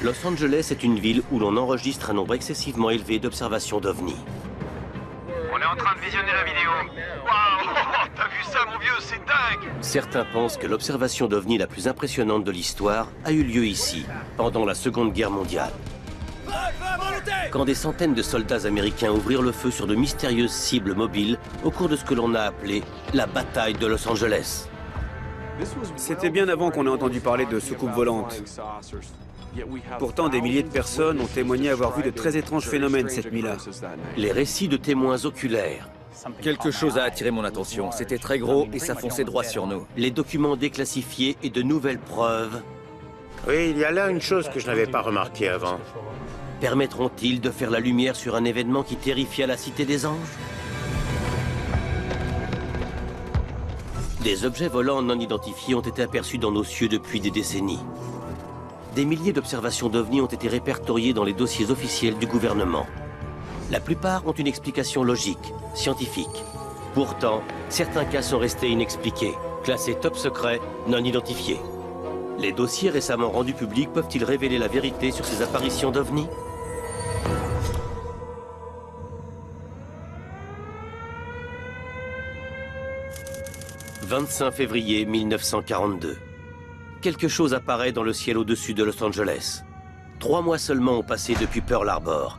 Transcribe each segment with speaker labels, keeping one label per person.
Speaker 1: Los Angeles est une ville où l'on enregistre un nombre excessivement élevé d'observations d'OVNI.
Speaker 2: On est en train de visionner la vidéo. Waouh, t'as vu ça, mon vieux, c'est dingue!
Speaker 1: Certains pensent que l'observation d'OVNI la plus impressionnante de l'histoire a eu lieu ici, pendant la Seconde Guerre mondiale. Quand des centaines de soldats américains ouvrirent le feu sur de mystérieuses cibles mobiles au cours de ce que l'on a appelé la bataille de Los Angeles.
Speaker 3: C'était bien avant qu'on ait entendu parler de soucoupes volantes. Pourtant, des milliers de personnes ont témoigné avoir vu de très étranges phénomènes cette nuit-là.
Speaker 1: Les récits de témoins oculaires,
Speaker 4: Quelque chose a attiré mon attention. C'était très gros et ça fonçait droit sur nous.
Speaker 1: les documents déclassifiés et de nouvelles preuves
Speaker 5: Oui, il y a là une chose que je n'avais pas remarquée avant.
Speaker 1: permettront-ils de faire la lumière sur un événement qui terrifia la Cité des Anges? Des objets volants non identifiés ont été aperçus dans nos cieux depuis des décennies. Des milliers d'observations d'OVNI ont été répertoriées dans les dossiers officiels du gouvernement. La plupart ont une explication logique, scientifique. Pourtant, certains cas sont restés inexpliqués, classés top secret, non identifiés. Les dossiers récemment rendus publics peuvent-ils révéler la vérité sur ces apparitions d'OVNI? « 25 février 1942. Quelque chose apparaît dans le ciel au-dessus de Los Angeles. 3 mois seulement ont passé depuis Pearl Harbor.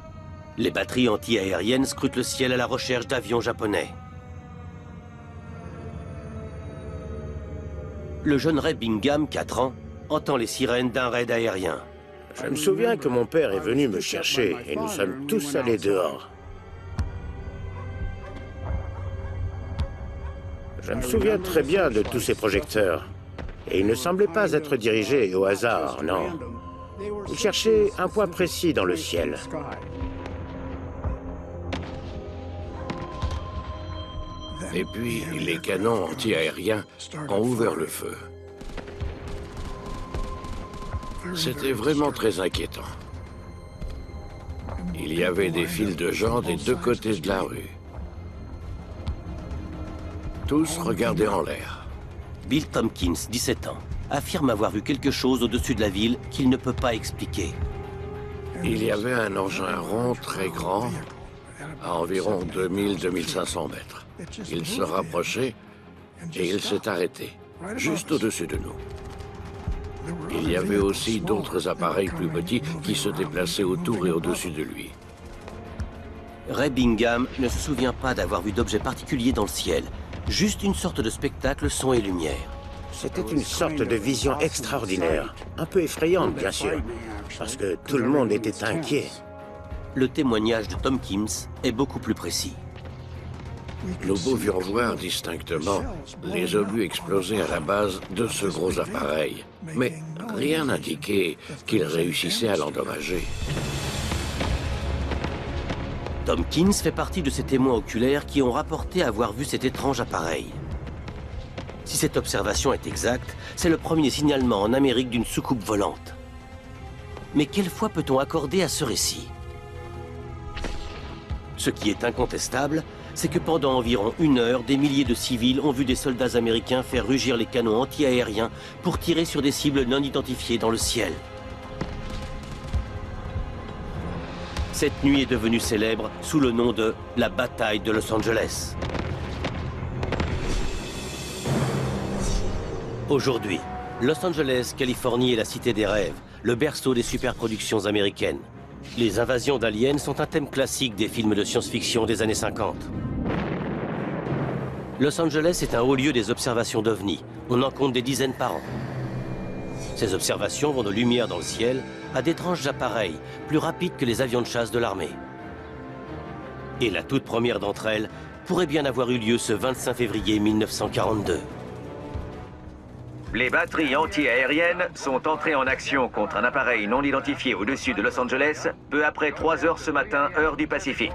Speaker 1: Les batteries anti-aériennes scrutent le ciel à la recherche d'avions japonais. Le jeune Ray Bingham, 4 ans, entend les sirènes d'un raid aérien.
Speaker 5: Je me souviens que mon père est venu me chercher et nous sommes tous allés dehors. Je me souviens très bien de tous ces projecteurs. Et ils ne semblaient pas être dirigés au hasard, non. Ils cherchaient un point précis dans le ciel.
Speaker 6: Et puis, les canons anti-aériens ont ouvert le feu. C'était vraiment très inquiétant. Il y avait des files de gens des deux côtés de la rue. Tous regardaient en l'air.
Speaker 1: Bill Tompkins, 17 ans, affirme avoir vu quelque chose au-dessus de la ville qu'il ne peut pas expliquer.
Speaker 6: Il y avait un engin rond très grand, à environ 2000-2500 mètres. Il se rapprochait et il s'est arrêté, juste au-dessus de nous. Il y avait aussi d'autres appareils plus petits qui se déplaçaient autour et au-dessus de lui.
Speaker 1: Ray Bingham ne se souvient pas d'avoir vu d'objets particuliers dans le ciel, juste une sorte de spectacle son et lumière.
Speaker 5: C'était une sorte de vision extraordinaire, un peu effrayante bien sûr, parce que tout le monde était inquiet.
Speaker 1: Le témoignage de Tompkins est beaucoup plus précis.
Speaker 6: Nous pouvions voir distinctement les obus exploser à la base de ce gros appareil, mais rien n'indiquait qu'ils réussissaient à l'endommager.
Speaker 1: Tompkins fait partie de ces témoins oculaires qui ont rapporté avoir vu cet étrange appareil. Si cette observation est exacte, c'est le premier signalement en Amérique d'une soucoupe volante. Mais quelle foi peut-on accorder à ce récit? Ce qui est incontestable, c'est que pendant environ 1 heure, des milliers de civils ont vu des soldats américains faire rugir les canons anti-aériens pour tirer sur des cibles non identifiées dans le ciel. Cette nuit est devenue célèbre sous le nom de la bataille de Los Angeles. Aujourd'hui, Los Angeles, Californie est la cité des rêves, le berceau des superproductions américaines. Les invasions d'aliens sont un thème classique des films de science-fiction des années 50. Los Angeles est un haut lieu des observations d'OVNI. On en compte des dizaines par an. Ces observations vont de lumière dans le ciel à d'étranges appareils, plus rapides que les avions de chasse de l'armée. Et la toute première d'entre elles pourrait bien avoir eu lieu ce 25 février 1942.
Speaker 2: Les batteries anti-aériennes sont entrées en action contre un appareil non identifié au-dessus de Los Angeles, peu après 3 heures ce matin, heure du Pacifique.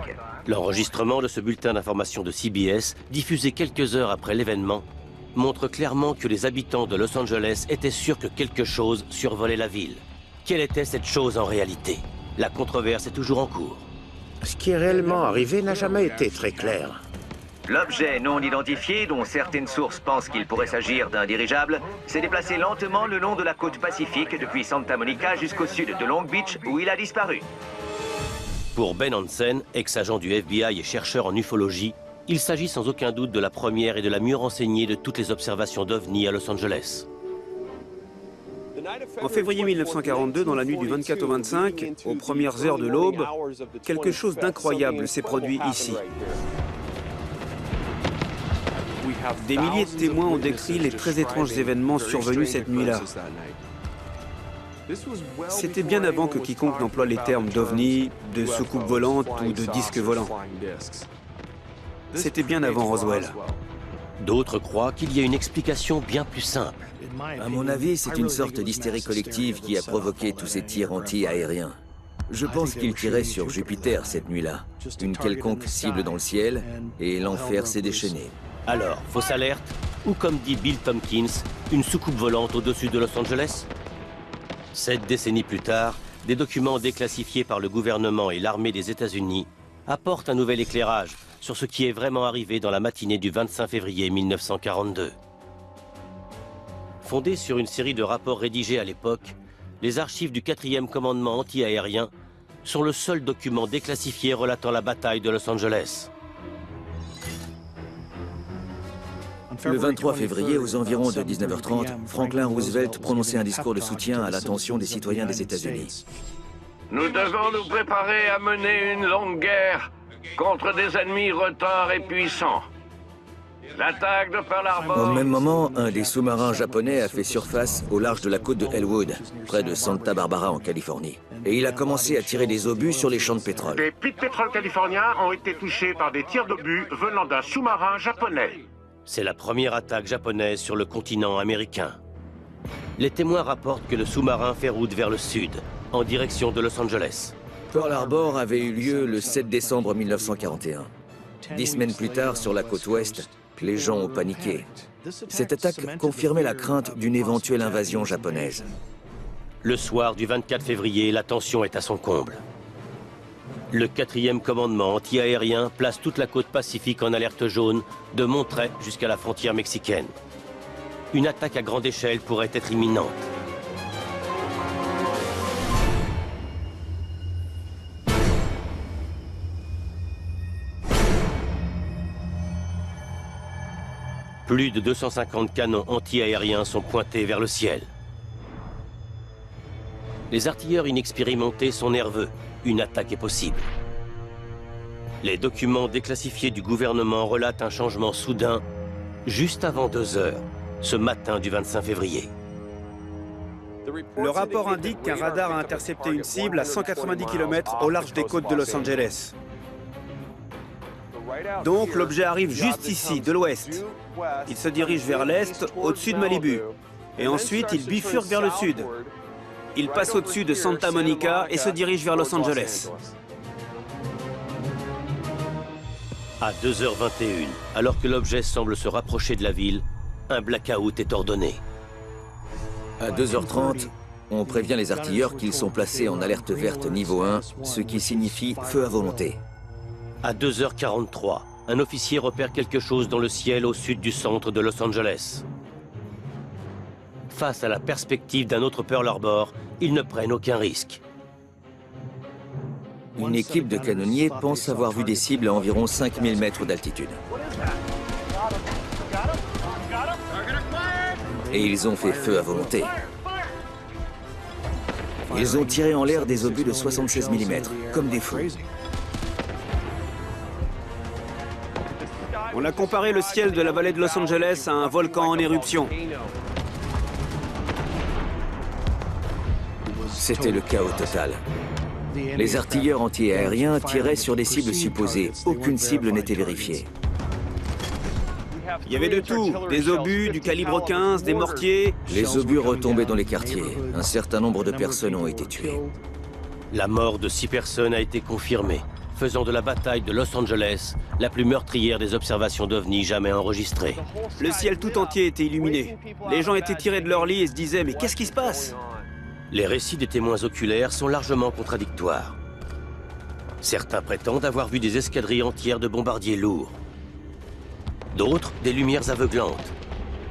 Speaker 1: L'enregistrement de ce bulletin d'information de CBS, diffusé quelques heures après l'événement, montre clairement que les habitants de Los Angeles étaient sûrs que quelque chose survolait la ville. Quelle était cette chose en réalité? La controverse est toujours en cours.
Speaker 5: Ce qui est réellement arrivé n'a jamais été très clair.
Speaker 2: L'objet non identifié, dont certaines sources pensent qu'il pourrait s'agir d'un dirigeable, s'est déplacé lentement le long de la côte pacifique depuis Santa Monica jusqu'au sud de Long Beach, où il a disparu.
Speaker 1: Pour Ben Hansen, ex-agent du FBI et chercheur en ufologie, il s'agit sans aucun doute de la première et de la mieux renseignée de toutes les observations d'OVNI à Los Angeles.
Speaker 3: En février 1942, dans la nuit du 24 au 25, aux premières heures de l'aube, quelque chose d'incroyable s'est produit ici. Des milliers de témoins ont décrit les très étranges événements survenus cette nuit-là. C'était bien avant que quiconque n'emploie les termes d'OVNI, de soucoupe volante ou de disque volant. C'était bien avant Roswell.
Speaker 1: D'autres croient qu'il y a une explication bien plus simple.
Speaker 4: À mon avis, c'est une sorte d'hystérie collective qui a provoqué tous ces tirs anti-aériens. Je pense qu'ils tiraient sur Jupiter cette nuit-là. Une quelconque cible dans le ciel, et l'enfer s'est déchaîné.
Speaker 1: Alors, fausse alerte, ou comme dit Bill Tompkins, une soucoupe volante au-dessus de Los Angeles? 7 décennies plus tard, des documents déclassifiés par le gouvernement et l'armée des États-Unis apportent un nouvel éclairage sur ce qui est vraiment arrivé dans la matinée du 25 février 1942. Fondés sur une série de rapports rédigés à l'époque, les archives du 4e commandement anti-aérien sont le seul document déclassifié relatant la bataille de Los Angeles.
Speaker 4: Le 23 février, aux environs de 19h30, Franklin Roosevelt prononçait un discours de soutien à l'attention des citoyens des États-Unis.
Speaker 6: Nous devons nous préparer à mener une longue guerre contre des ennemis retors et puissants. L'attaque de Pearl Harbor...
Speaker 4: Au même moment, un des sous-marins japonais a fait surface au large de la côte de Elwood, près de Santa Barbara en Californie. Et il a commencé à tirer des obus sur les champs de pétrole.
Speaker 7: Des puits de pétrole californiens ont été touchés par des tirs d'obus venant d'un sous-marin japonais.
Speaker 1: C'est la première attaque japonaise sur le continent américain. Les témoins rapportent que le sous-marin fait route vers le sud, en direction de Los Angeles.
Speaker 4: Pearl Harbor avait eu lieu le 7 décembre 1941. 10 semaines plus tard, sur la côte ouest, les gens ont paniqué. Cette attaque confirmait la crainte d'une éventuelle invasion japonaise.
Speaker 1: Le soir du 24 février, la tension est à son comble. Le 4e commandement anti-aérien place toute la côte pacifique en alerte jaune, de Monterey jusqu'à la frontière mexicaine. Une attaque à grande échelle pourrait être imminente. Plus de 250 canons anti-aériens sont pointés vers le ciel. Les artilleurs inexpérimentés sont nerveux. Une attaque est possible. Les documents déclassifiés du gouvernement relatent un changement soudain, juste avant 2 heures, ce matin du 25 février.
Speaker 3: Le rapport indique qu'un radar a intercepté une cible à 190 km au large des côtes de Los Angeles. Donc l'objet arrive juste ici, de l'ouest. Il se dirige vers l'est, au-dessus de Malibu. Et ensuite, il bifurque vers le sud. Il passe au-dessus de Santa Monica et se dirige vers Los Angeles.
Speaker 1: À 2h21, alors que l'objet semble se rapprocher de la ville, un blackout est ordonné.
Speaker 4: À 2h30, on prévient les artilleurs qu'ils sont placés en alerte verte niveau 1, ce qui signifie feu à volonté.
Speaker 1: À 2h43, un officier repère quelque chose dans le ciel au sud du centre de Los Angeles. Face à la perspective d'un autre Pearl Harbor, ils ne prennent aucun risque.
Speaker 4: Une équipe de canonniers pense avoir vu des cibles à environ 5000 mètres d'altitude. Et ils ont fait feu à volonté. Ils ont tiré en l'air des obus de 76 mm, comme des fous.
Speaker 3: On a comparé le ciel de la vallée de Los Angeles à un volcan en éruption.
Speaker 4: C'était le chaos total. Les artilleurs anti-aériens tiraient sur des cibles supposées. Aucune cible n'était vérifiée.
Speaker 3: Il y avait de tout, des obus, du calibre 15, des mortiers.
Speaker 4: Les obus retombaient dans les quartiers. Un certain nombre de personnes ont été tuées.
Speaker 1: La mort de 6 personnes a été confirmée, faisant de la bataille de Los Angeles la plus meurtrière des observations d'OVNI jamais enregistrées.
Speaker 3: Le ciel tout entier était illuminé. Les gens étaient tirés de leur lit et se disaient « Mais qu'est-ce qui se passe ?»
Speaker 1: Les récits des témoins oculaires sont largement contradictoires. Certains prétendent avoir vu des escadrilles entières de bombardiers lourds. D'autres, des lumières aveuglantes.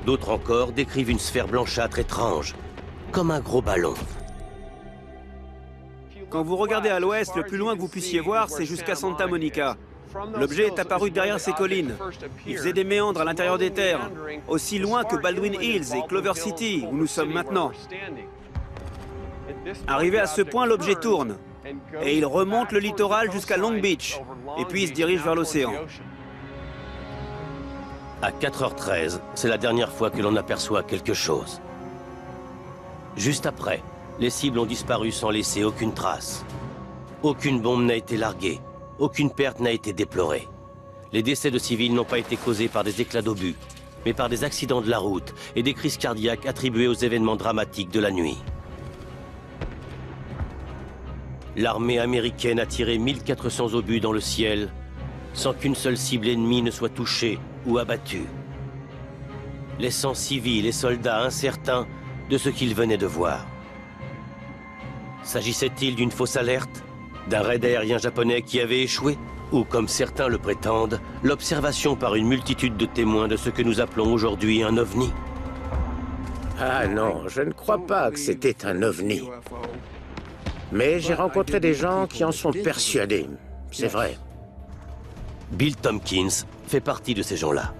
Speaker 1: D'autres encore décrivent une sphère blanchâtre étrange, comme un gros ballon.
Speaker 3: Quand vous regardez à l'ouest, le plus loin que vous puissiez voir, c'est jusqu'à Santa Monica. L'objet est apparu derrière ces collines. Il faisait des méandres à l'intérieur des terres, aussi loin que Baldwin Hills et Clover City, où nous sommes maintenant. Arrivé à ce point, l'objet tourne, et il remonte le littoral jusqu'à Long Beach, et puis il se dirige vers l'océan.
Speaker 1: À 4h13, c'est la dernière fois que l'on aperçoit quelque chose. Juste après, les cibles ont disparu sans laisser aucune trace. Aucune bombe n'a été larguée, aucune perte n'a été déplorée. Les décès de civils n'ont pas été causés par des éclats d'obus, mais par des accidents de la route et des crises cardiaques attribuées aux événements dramatiques de la nuit. L'armée américaine a tiré 1400 obus dans le ciel, sans qu'une seule cible ennemie ne soit touchée ou abattue, laissant civils et soldats incertains de ce qu'ils venaient de voir. S'agissait-il d'une fausse alerte? D'un raid aérien japonais qui avait échoué? Ou, comme certains le prétendent, l'observation par une multitude de témoins de ce que nous appelons aujourd'hui un ovni?
Speaker 5: Ah non, je ne crois pas que c'était un ovni. Mais j'ai rencontré des gens qui en sont persuadés, c'est vrai.
Speaker 1: Bill Tompkins fait partie de ces gens-là.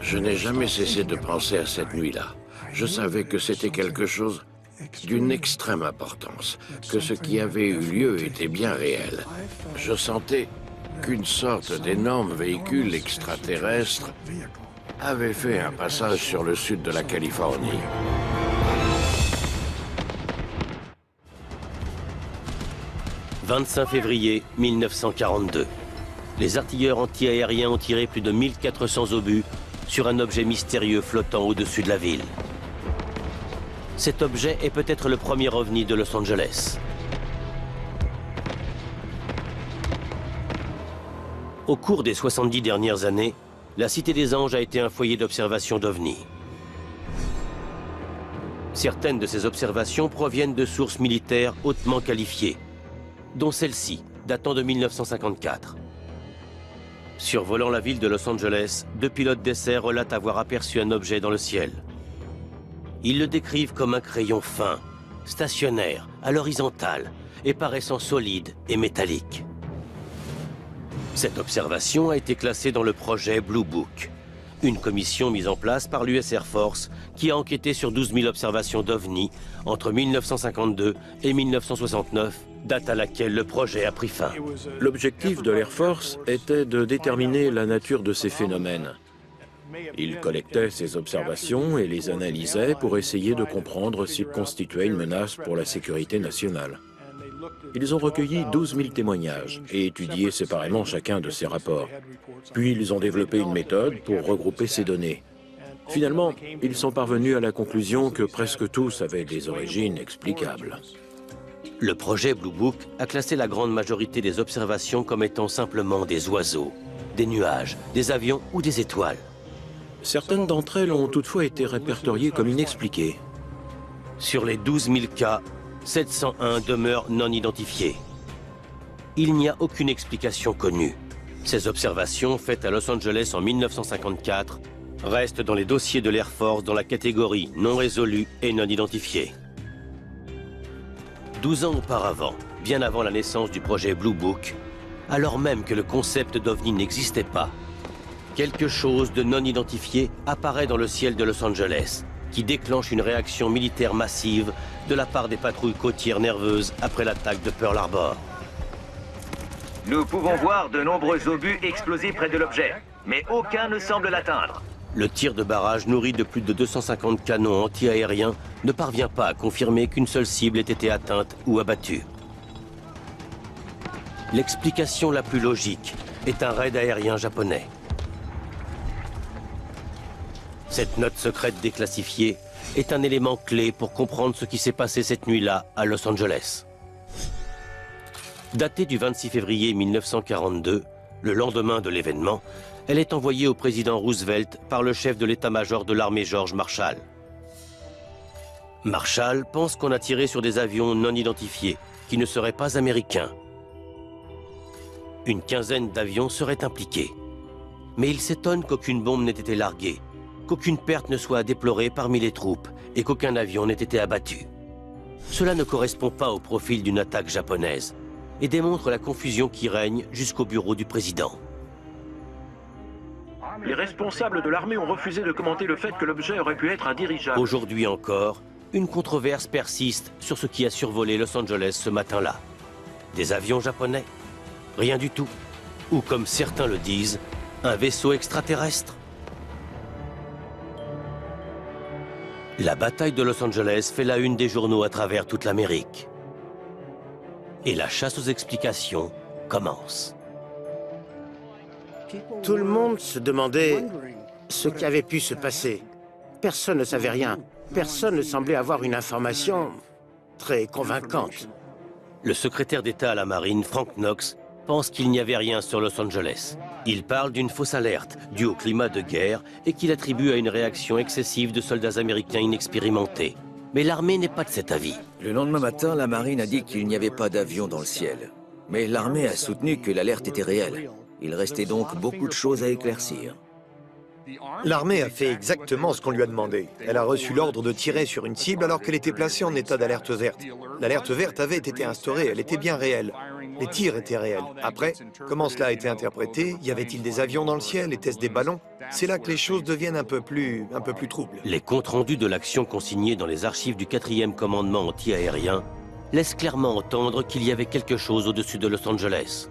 Speaker 6: Je n'ai jamais cessé de penser à cette nuit-là. Je savais que c'était quelque chose d'une extrême importance, que ce qui avait eu lieu était bien réel. Je sentais qu'une sorte d'énorme véhicule extraterrestre avait fait un passage sur le sud de la Californie.
Speaker 1: « 25 février 1942. Les artilleurs anti-aériens ont tiré plus de 1400 obus sur un objet mystérieux flottant au-dessus de la ville. Cet objet est peut-être le premier ovni de Los Angeles. Au cours des 70 dernières années, la Cité des Anges a été un foyer d'observation d'ovnis. Certaines de ces observations proviennent de sources militaires hautement qualifiées, dont celle-ci, datant de 1954. Survolant la ville de Los Angeles, 2 pilotes d'essai relatent avoir aperçu un objet dans le ciel. Ils le décrivent comme un crayon fin, stationnaire, à l'horizontale et paraissant solide et métallique. Cette observation a été classée dans le projet Blue Book, une commission mise en place par l'US Air Force qui a enquêté sur 12 000 observations d'OVNI entre 1952 et 1969, date à laquelle le projet a pris fin.
Speaker 8: L'objectif de l'Air Force était de déterminer la nature de ces phénomènes. Ils collectaient ces observations et les analysaient pour essayer de comprendre s'ils constituaient une menace pour la sécurité nationale. Ils ont recueilli 12 000 témoignages et étudié séparément chacun de ces rapports. Puis ils ont développé une méthode pour regrouper ces données. Finalement, ils sont parvenus à la conclusion que presque tous avaient des origines explicables.
Speaker 1: Le projet Blue Book a classé la grande majorité des observations comme étant simplement des oiseaux, des nuages, des avions ou des étoiles.
Speaker 8: Certaines d'entre elles ont toutefois été répertoriées comme inexpliquées.
Speaker 1: Sur les 12 000 cas, 701 demeurent non identifiés. Il n'y a aucune explication connue. Ces observations, faites à Los Angeles en 1954, restent dans les dossiers de l'Air Force dans la catégorie non résolue et non identifiée. 12 ans auparavant, bien avant la naissance du projet Blue Book, alors même que le concept d'OVNI n'existait pas, quelque chose de non identifié apparaît dans le ciel de Los Angeles, qui déclenche une réaction militaire massive de la part des patrouilles côtières nerveuses après l'attaque de Pearl Harbor.
Speaker 2: Nous pouvons voir de nombreux obus exploser près de l'objet, mais aucun ne semble l'atteindre.
Speaker 1: Le tir de barrage nourri de plus de 250 canons anti-aériens ne parvient pas à confirmer qu'une seule cible ait été atteinte ou abattue. L'explication la plus logique est un raid aérien japonais. Cette note secrète déclassifiée est un élément clé pour comprendre ce qui s'est passé cette nuit-là à Los Angeles. Datée du 26 février 1942, le lendemain de l'événement, elle est envoyée au président Roosevelt par le chef de l'état-major de l'armée George Marshall. Marshall pense qu'on a tiré sur des avions non identifiés, qui ne seraient pas américains. Une quinzaine d'avions seraient impliqués. Mais ils s'étonnent qu'aucune bombe n'ait été larguée, qu'aucune perte ne soit à déplorer parmi les troupes et qu'aucun avion n'ait été abattu. Cela ne correspond pas au profil d'une attaque japonaise et démontre la confusion qui règne jusqu'au bureau du président.
Speaker 9: Les responsables de l'armée ont refusé de commenter le fait que l'objet aurait pu être un dirigeable.
Speaker 1: Aujourd'hui encore, une controverse persiste sur ce qui a survolé Los Angeles ce matin-là. Des avions japonais? Rien du tout. Ou comme certains le disent, un vaisseau extraterrestre? La bataille de Los Angeles fait la une des journaux à travers toute l'Amérique. Et la chasse aux explications commence.
Speaker 5: Tout le monde se demandait ce qui avait pu se passer. Personne ne savait rien. Personne ne semblait avoir une information très convaincante.
Speaker 1: Le secrétaire d'État à la Marine, Frank Knox, pense qu'il n'y avait rien sur Los Angeles. Il parle d'une fausse alerte due au climat de guerre et qu'il attribue à une réaction excessive de soldats américains inexpérimentés. Mais l'armée n'est pas de cet avis.
Speaker 4: Le lendemain matin, la marine a dit qu'il n'y avait pas d'avion dans le ciel. Mais l'armée a soutenu que l'alerte était réelle. Il restait donc beaucoup de choses à éclaircir.
Speaker 10: L'armée a fait exactement ce qu'on lui a demandé. Elle a reçu l'ordre de tirer sur une cible alors qu'elle était placée en état d'alerte verte. L'alerte verte avait été instaurée, elle était bien réelle. Les tirs étaient réels. Après, comment cela a été interprété? Y avait-il des avions dans le ciel? Était-ce des ballons? C'est là que les choses deviennent un peu plus troubles.
Speaker 1: Les comptes rendus de l'action consignés dans les archives du 4e commandement anti-aérien laissent clairement entendre qu'il y avait quelque chose au-dessus de Los Angeles.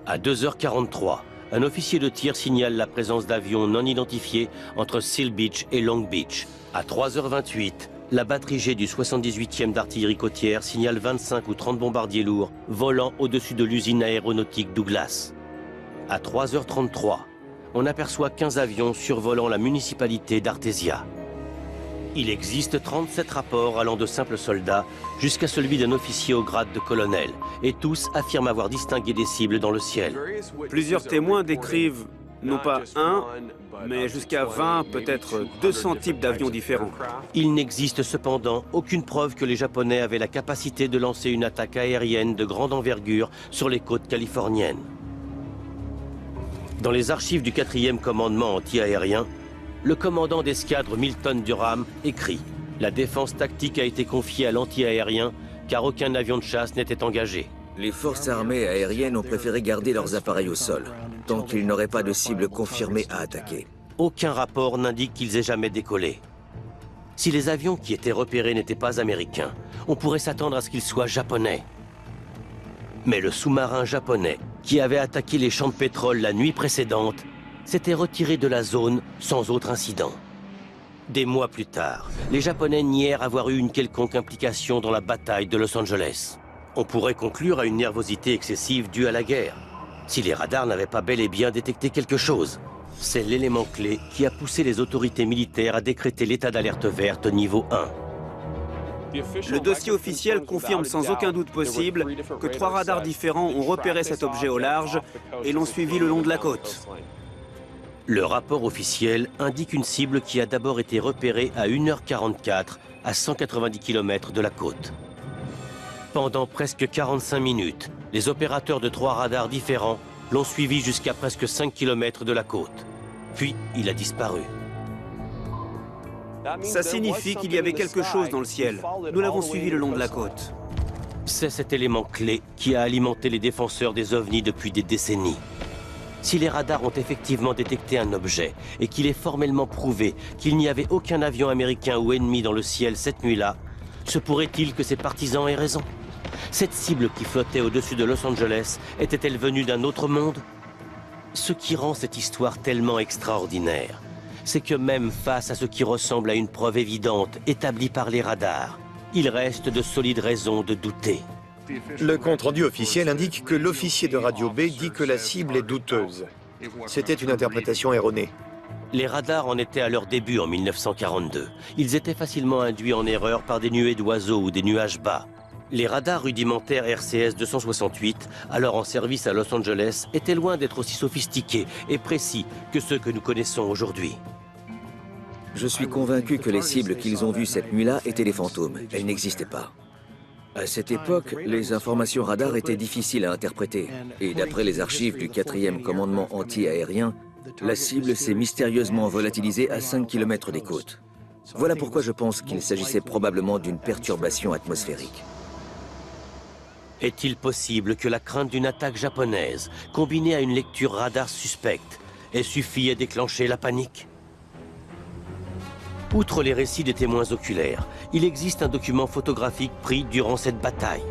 Speaker 1: À 2h43, un officier de tir signale la présence d'avions non identifiés entre Seal Beach et Long Beach. À 3h28, la batterie G du 78e d'artillerie côtière signale 25 ou 30 bombardiers lourds volant au-dessus de l'usine aéronautique Douglas. À 3h33, on aperçoit 15 avions survolant la municipalité d'Artesia. Il existe 37 rapports allant de simples soldats jusqu'à celui d'un officier au grade de colonel, et tous affirment avoir distingué des cibles dans le ciel.
Speaker 3: Plusieurs témoins décrivent non pas un, mais jusqu'à 20, peut-être 200 types d'avions différents.
Speaker 1: Il n'existe cependant aucune preuve que les Japonais avaient la capacité de lancer une attaque aérienne de grande envergure sur les côtes californiennes. Dans les archives du 4e commandement anti-aérien, le commandant d'escadre Milton Durham écrit « La défense tactique a été confiée à l'anti-aérien car aucun avion de chasse n'était engagé. »
Speaker 4: Les forces armées aériennes ont préféré garder leurs appareils au sol, tant qu'ils n'auraient pas de cible confirmée à attaquer.
Speaker 1: Aucun rapport n'indique qu'ils aient jamais décollé. Si les avions qui étaient repérés n'étaient pas américains, on pourrait s'attendre à ce qu'ils soient japonais. Mais le sous-marin japonais, qui avait attaqué les champs de pétrole la nuit précédente, s'était retiré de la zone sans autre incident. Des mois plus tard, les Japonais nièrent avoir eu une quelconque implication dans la bataille de Los Angeles. On pourrait conclure à une nervosité excessive due à la guerre, si les radars n'avaient pas bel et bien détecté quelque chose. C'est l'élément clé qui a poussé les autorités militaires à décréter l'état d'alerte verte niveau 1.
Speaker 3: Le dossier officiel confirme sans aucun doute possible que 3 radars différents ont repéré cet objet au large et l'ont suivi le long de la côte.
Speaker 1: Le rapport officiel indique une cible qui a d'abord été repérée à 1h44 à 190 km de la côte. Pendant presque 45 minutes, les opérateurs de 3 radars différents l'ont suivi jusqu'à presque 5 km de la côte. Puis, il a disparu.
Speaker 3: Ça signifie qu'il y avait quelque chose dans le ciel. Nous l'avons suivi le long de la côte.
Speaker 1: C'est cet élément clé qui a alimenté les défenseurs des ovnis depuis des décennies. Si les radars ont effectivement détecté un objet et qu'il est formellement prouvé qu'il n'y avait aucun avion américain ou ennemi dans le ciel cette nuit-là, se pourrait-il que ses partisans aient raison? Cette cible qui flottait au-dessus de Los Angeles était-elle venue d'un autre monde? Ce qui rend cette histoire tellement extraordinaire, c'est que même face à ce qui ressemble à une preuve évidente établie par les radars, il reste de solides raisons de douter.
Speaker 10: Le compte-rendu officiel indique que l'officier de Radio B dit que la cible est douteuse. C'était une interprétation erronée.
Speaker 1: Les radars en étaient à leur début en 1942. Ils étaient facilement induits en erreur par des nuées d'oiseaux ou des nuages bas. Les radars rudimentaires RCS 268, alors en service à Los Angeles, étaient loin d'être aussi sophistiqués et précis que ceux que nous connaissons aujourd'hui.
Speaker 4: Je suis convaincu que les cibles qu'ils ont vues cette nuit-là étaient des fantômes. Elles n'existaient pas. À cette époque, les informations radar étaient difficiles à interpréter. Et d'après les archives du 4e commandement anti-aérien, La cible s'est mystérieusement volatilisée à 5 km des côtes. Voilà pourquoi je pense qu'il s'agissait probablement d'une perturbation atmosphérique.
Speaker 1: Est-il possible que la crainte d'une attaque japonaise, combinée à une lecture radar suspecte, ait suffi à déclencher la panique? Outre les récits des témoins oculaires, il existe un document photographique pris durant cette bataille.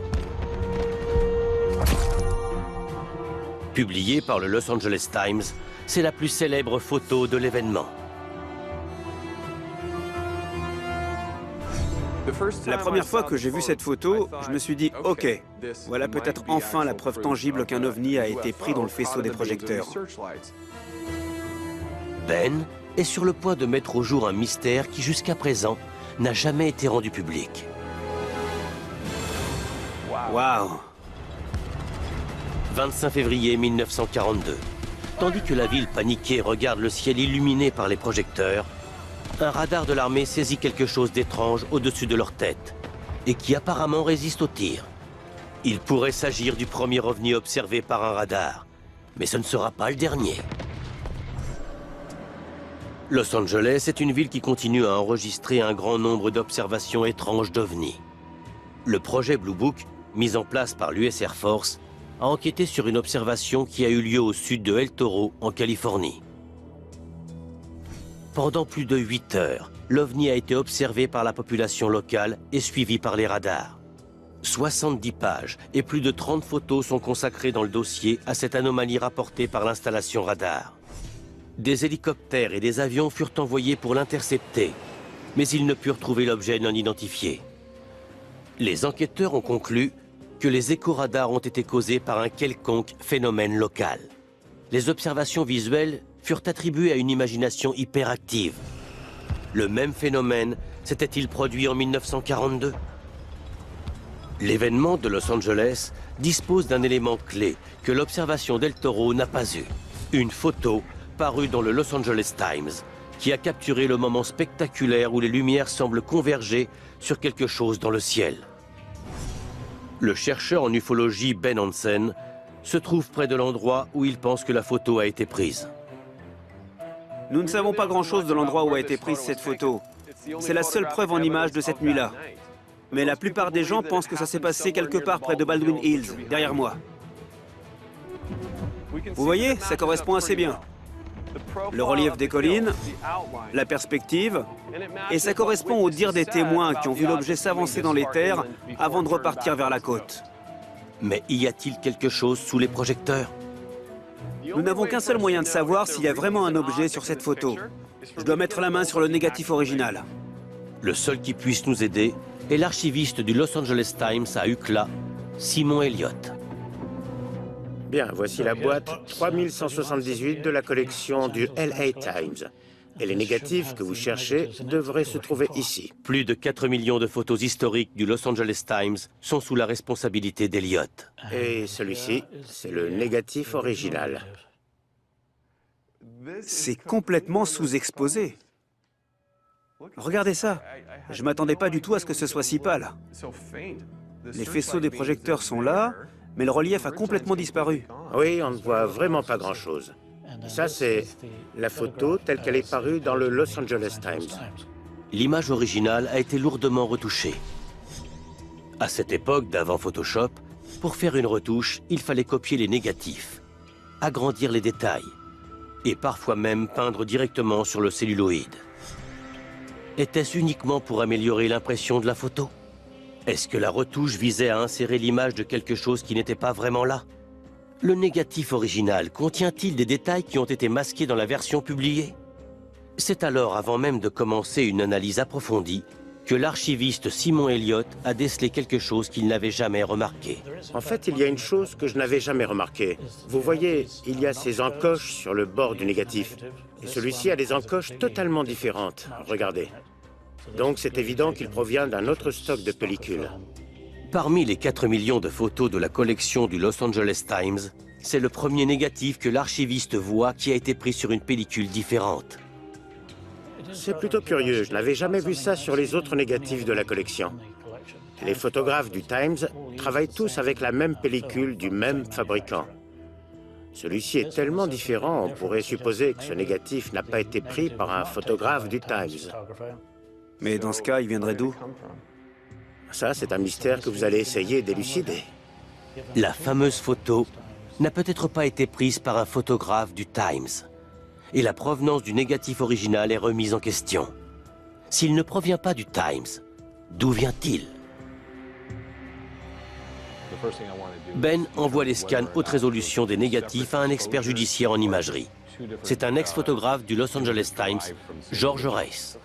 Speaker 1: Publié par le Los Angeles Times, c'est la plus célèbre photo de l'événement.
Speaker 3: La première fois que j'ai vu cette photo, je me suis dit « Ok, voilà peut-être enfin la preuve tangible qu'un ovni a été pris dans le faisceau des projecteurs. »
Speaker 1: Ben est sur le point de mettre au jour un mystère qui jusqu'à présent n'a jamais été rendu public.
Speaker 3: Waouh!
Speaker 1: 25 février 1942. Tandis que la ville paniquée regarde le ciel illuminé par les projecteurs, un radar de l'armée saisit quelque chose d'étrange au-dessus de leur tête et qui apparemment résiste au tir. Il pourrait s'agir du premier ovni observé par un radar, mais ce ne sera pas le dernier. Los Angeles est une ville qui continue à enregistrer un grand nombre d'observations étranges d'ovnis. Le projet Blue Book, mis en place par l'US Air Force, a enquêté sur une observation qui a eu lieu au sud de El Toro, en Californie. Pendant plus de 8 heures, l'OVNI a été observé par la population locale et suivi par les radars. 70 pages et plus de 30 photos sont consacrées dans le dossier à cette anomalie rapportée par l'installation radar. Des hélicoptères et des avions furent envoyés pour l'intercepter, mais ils ne purent trouver l'objet non identifié. Les enquêteurs ont conclu que les écho-radars ont été causés par un quelconque phénomène local. Les observations visuelles furent attribuées à une imagination hyperactive. Le même phénomène s'était-il produit en 1942? L'événement de Los Angeles dispose d'un élément clé que l'observation d'El Toro n'a pas eu. Une photo parue dans le Los Angeles Times qui a capturé le moment spectaculaire où les lumières semblent converger sur quelque chose dans le ciel. Le chercheur en ufologie Ben Hansen se trouve près de l'endroit où il pense que la photo a été prise.
Speaker 3: Nous ne savons pas grand-chose de l'endroit où a été prise cette photo. C'est la seule preuve en image de cette nuit-là. Mais la plupart des gens pensent que ça s'est passé quelque part près de Baldwin Hills, derrière moi. Vous voyez, ça correspond assez bien. Le relief des collines, la perspective, et ça correspond au dire des témoins qui ont vu l'objet s'avancer dans les terres avant de repartir vers la côte.
Speaker 1: Mais y a-t-il quelque chose sous les projecteurs?
Speaker 3: Nous n'avons qu'un seul moyen de savoir s'il y a vraiment un objet sur cette photo. Je dois mettre la main sur le négatif original.
Speaker 1: Le seul qui puisse nous aider est l'archiviste du Los Angeles Times à UCLA, Simon Elliott.
Speaker 5: Bien, voici la boîte 3178 de la collection du LA Times. Et les négatifs que vous cherchez devraient se trouver ici.
Speaker 1: Plus de 4 millions de photos historiques du Los Angeles Times sont sous la responsabilité d'Elliott.
Speaker 5: Et celui-ci, c'est le négatif original.
Speaker 3: C'est complètement sous-exposé. Regardez ça. Je m'attendais pas du tout à ce que ce soit si pâle. Les faisceaux des projecteurs sont là, mais le relief a complètement disparu.
Speaker 5: Oui, on ne voit vraiment pas grand-chose. Ça, c'est la photo telle qu'elle est parue dans le Los Angeles Times.
Speaker 1: L'image originale a été lourdement retouchée. À cette époque d'avant Photoshop, pour faire une retouche, il fallait copier les négatifs, agrandir les détails et parfois même peindre directement sur le celluloïd. Était-ce uniquement pour améliorer l'impression de la photo? Est-ce que la retouche visait à insérer l'image de quelque chose qui n'était pas vraiment là? Le négatif original contient-il des détails qui ont été masqués dans la version publiée? C'est alors, avant même de commencer une analyse approfondie, que l'archiviste Simon Elliott a décelé quelque chose qu'il n'avait jamais remarqué.
Speaker 5: En fait, il y a une chose que je n'avais jamais remarquée. Vous voyez, il y a ces encoches sur le bord du négatif. Et celui-ci a des encoches totalement différentes. Regardez. Donc c'est évident qu'il provient d'un autre stock de pellicules.
Speaker 1: Parmi les 4 millions de photos de la collection du Los Angeles Times, c'est le premier négatif que l'archiviste voit qui a été pris sur une pellicule différente.
Speaker 5: C'est plutôt curieux, je n'avais jamais vu ça sur les autres négatifs de la collection. Les photographes du Times travaillent tous avec la même pellicule du même fabricant. Celui-ci est tellement différent, on pourrait supposer que ce négatif n'a pas été pris par un photographe du Times.
Speaker 3: Mais dans ce cas, il viendrait d'où?
Speaker 5: Ça, c'est un mystère que vous allez essayer d'élucider.
Speaker 1: La fameuse photo n'a peut-être pas été prise par un photographe du Times. Et la provenance du négatif original est remise en question. S'il ne provient pas du Times, d'où vient-il? Ben envoie les scans haute résolution des négatifs à un expert judiciaire en imagerie. C'est un ex-photographe du Los Angeles Times, George Race.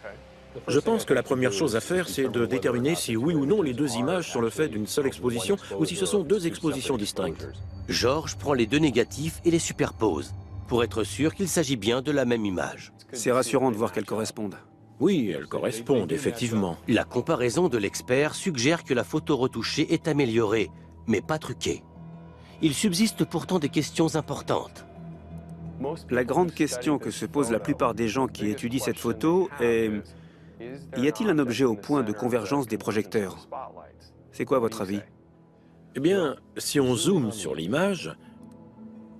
Speaker 8: Je pense que la première chose à faire, c'est de déterminer si oui ou non les deux images sont le fait d'une seule exposition ou si ce sont deux expositions distinctes.
Speaker 1: George prend les deux négatifs et les superpose, pour être sûr qu'il s'agit bien de la même image.
Speaker 3: C'est rassurant de voir qu'elles correspondent.
Speaker 8: Oui, elles correspondent, effectivement.
Speaker 1: La comparaison de l'expert suggère que la photo retouchée est améliorée, mais pas truquée. Il subsiste pourtant des questions importantes.
Speaker 3: La grande question que se posent la plupart des gens qui étudient cette photo est: y a-t-il un objet au point de convergence des projecteurs? C'est quoi votre avis?
Speaker 8: Eh bien, si on zoome sur l'image,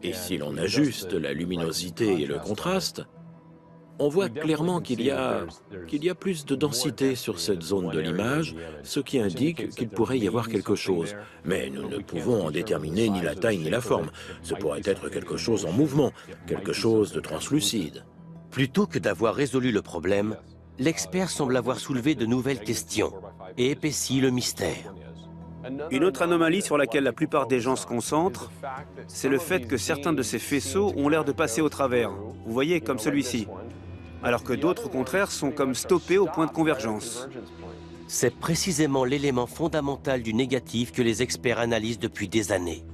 Speaker 8: et si l'on ajuste la luminosité et le contraste, on voit clairement qu'il y a plus de densité sur cette zone de l'image, ce qui indique qu'il pourrait y avoir quelque chose. Mais nous ne pouvons en déterminer ni la taille ni la forme. Ce pourrait être quelque chose en mouvement, quelque chose de translucide.
Speaker 1: Plutôt que d'avoir résolu le problème, l'expert semble avoir soulevé de nouvelles questions et épaissi le mystère.
Speaker 3: Une autre anomalie sur laquelle la plupart des gens se concentrent, c'est le fait que certains de ces faisceaux ont l'air de passer au travers. Vous voyez, comme celui-ci. Alors que d'autres, au contraire, sont comme stoppés au point de convergence.
Speaker 1: C'est précisément l'élément fondamental du négatif que les experts analysent depuis des années.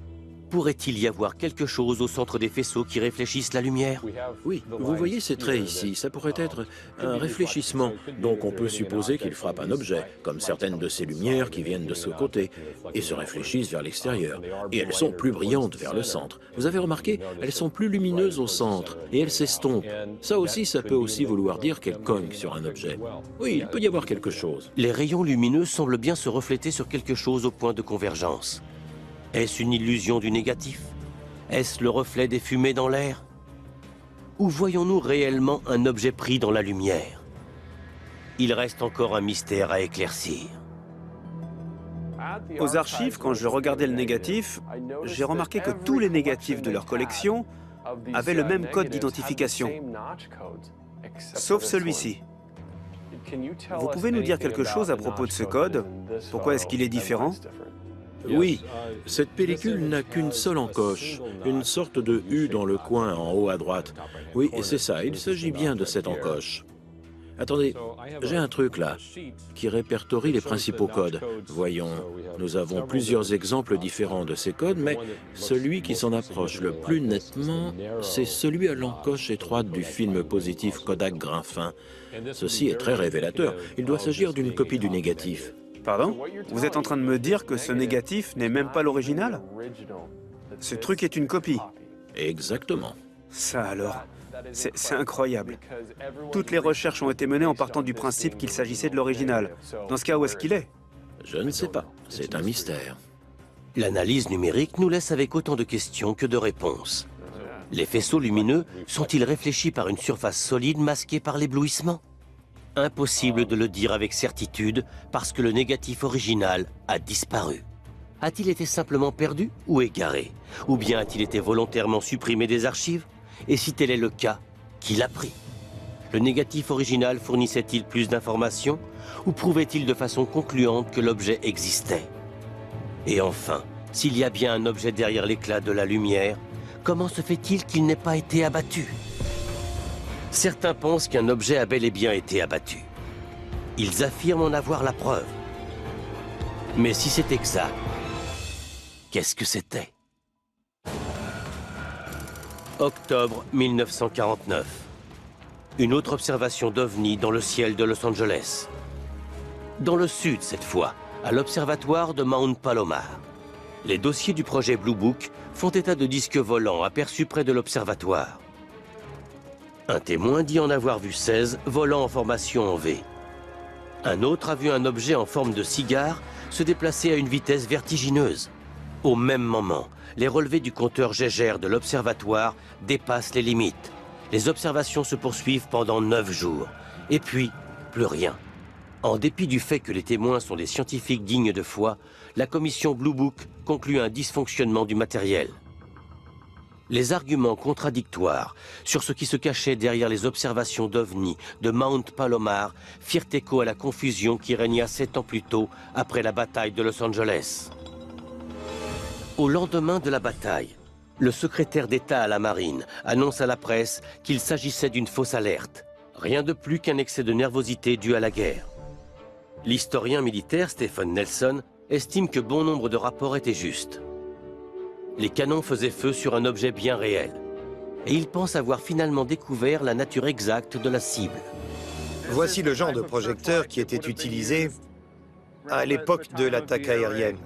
Speaker 1: Pourrait-il y avoir quelque chose au centre des faisceaux qui réfléchissent la lumière?
Speaker 8: Oui, vous voyez ces traits ici, ça pourrait être un réfléchissement. Donc on peut supposer qu'il frappe un objet, comme certaines de ces lumières qui viennent de ce côté, et se réfléchissent vers l'extérieur. Et elles sont plus brillantes vers le centre. Vous avez remarqué, elles sont plus lumineuses au centre, et elles s'estompent. Ça aussi, ça peut aussi vouloir dire qu'elles cognent sur un objet. Oui, il peut y avoir quelque chose.
Speaker 1: Les rayons lumineux semblent bien se refléter sur quelque chose au point de convergence. Est-ce une illusion du négatif? Est-ce le reflet des fumées dans l'air? Ou voyons-nous réellement un objet pris dans la lumière? Il reste encore un mystère à éclaircir.
Speaker 3: Aux archives, quand je regardais le négatif, j'ai remarqué que tous les négatifs de leur collection avaient le même code d'identification, sauf celui-ci. Vous pouvez nous dire quelque chose à propos de ce code? Pourquoi est-ce qu'il est différent?
Speaker 8: Oui, cette pellicule n'a qu'une seule encoche, une sorte de U dans le coin en haut à droite. Oui, c'est ça, il s'agit bien de cette encoche. Attendez, j'ai un truc là, qui répertorie les principaux codes. Voyons, nous avons plusieurs exemples différents de ces codes, mais celui qui s'en approche le plus nettement, c'est celui à l'encoche étroite du film positif Kodak grain fin. Ceci est très révélateur, il doit s'agir d'une copie du négatif.
Speaker 3: Pardon? Vous êtes en train de me dire que ce négatif n'est même pas l'original? Ce truc est une copie.
Speaker 8: Exactement.
Speaker 3: Ça alors, c'est incroyable. Toutes les recherches ont été menées en partant du principe qu'il s'agissait de l'original. Dans ce cas, où est-ce qu'il est?
Speaker 8: Je ne sais pas, c'est un mystère.
Speaker 1: L'analyse numérique nous laisse avec autant de questions que de réponses. Les faisceaux lumineux sont-ils réfléchis par une surface solide masquée par l'éblouissement? Impossible de le dire avec certitude parce que le négatif original a disparu. A-t-il été simplement perdu ou égaré? Ou bien a-t-il été volontairement supprimé des archives? Et si tel est le cas, qui l'a pris? Le négatif original fournissait-il plus d'informations ou prouvait-il de façon concluante que l'objet existait? Et enfin, s'il y a bien un objet derrière l'éclat de la lumière, comment se fait-il qu'il n'ait pas été abattu? Certains pensent qu'un objet a bel et bien été abattu. Ils affirment en avoir la preuve. Mais si c'est exact, qu'est-ce que c'était? Octobre 1949. Une autre observation d'OVNI dans le ciel de Los Angeles. Dans le sud cette fois, à l'observatoire de Mount Palomar. Les dossiers du projet Blue Book font état de disques volants aperçus près de l'observatoire. Un témoin dit en avoir vu 16 volant en formation en V. Un autre a vu un objet en forme de cigare se déplacer à une vitesse vertigineuse. Au même moment, les relevés du compteur Geiger de l'observatoire dépassent les limites. Les observations se poursuivent pendant 9 jours. Et puis, plus rien. En dépit du fait que les témoins sont des scientifiques dignes de foi, la commission Blue Book conclut un dysfonctionnement du matériel. Les arguments contradictoires sur ce qui se cachait derrière les observations d'OVNI de Mount Palomar firent écho à la confusion qui régna 7 ans plus tôt après la bataille de Los Angeles. Au lendemain de la bataille, le secrétaire d'État à la Marine annonce à la presse qu'il s'agissait d'une fausse alerte. Rien de plus qu'un excès de nervosité dû à la guerre. L'historien militaire Stephen Nelson estime que bon nombre de rapports étaient justes. Les canons faisaient feu sur un objet bien réel. Et il pense avoir finalement découvert la nature exacte de la cible.
Speaker 10: Voici le genre de projecteur qui était utilisé à l'époque de l'attaque aérienne.